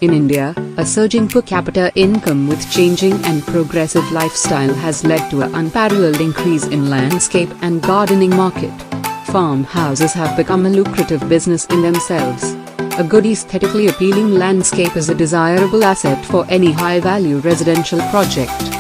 In India, a surging per capita income with changing and progressive lifestyle has led to an unparalleled increase in landscape and gardening market. Farmhouses have become a lucrative business in themselves. A good aesthetically appealing landscape is a desirable asset for any high-value residential project.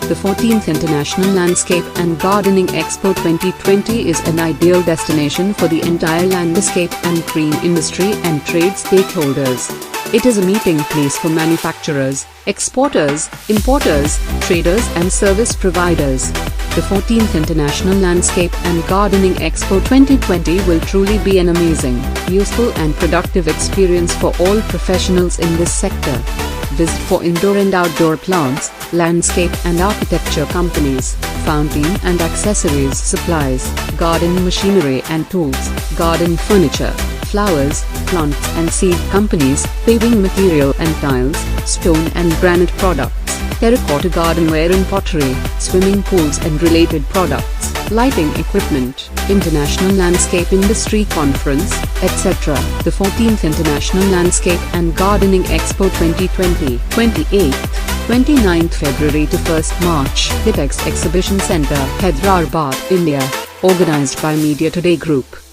The 14th International Landscape and Gardening Expo 2020 is an ideal destination for the entire landscape and green industry and trade stakeholders. It is a meeting place for manufacturers, exporters, importers, traders and service providers. The 14th International Landscape and Gardening Expo 2020 will truly be an amazing, useful and productive experience for all professionals in this sector. Visit for indoor and outdoor plants, landscape and architecture companies, fountain and accessories supplies, garden machinery and tools, garden furniture, flowers, plants and seed companies, paving material and tiles, stone and granite products, terracotta gardenware and pottery, swimming pools and related products, lighting equipment, International Landscape Industry Conference, etc. The 14th International Landscape and Gardening Expo 2020, 28th, 29th February to 1st March, Hitex Exhibition Center, Hyderabad, India. Organized by Media Today Group.